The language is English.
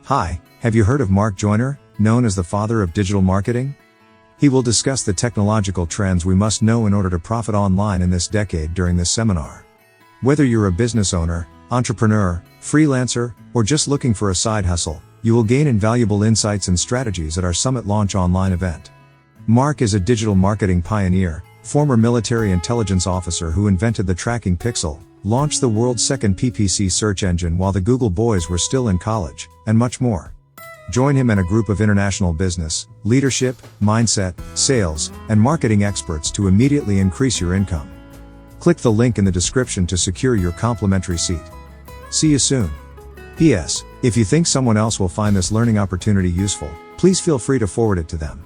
Hi, have you heard of Mark Joyner, known as the father of digital marketing? He will discuss the technological trends we must know in order to profit online in this decade during this seminar. Whether you're a business owner, entrepreneur, freelancer, or just looking for a side hustle, you will gain invaluable insights and strategies at our Summit Launch Online event. Mark is a digital marketing pioneer, former military intelligence officer who invented the tracking pixel, launched the world's second PPC search engine while the Google boys were still in college, and much more. Join him and a group of international business, leadership, mindset, sales, and marketing experts to immediately increase your income. Click the link in the description to secure your complimentary seat. See you soon. P.S. If you think someone else will find this learning opportunity useful, please feel free to forward it to them.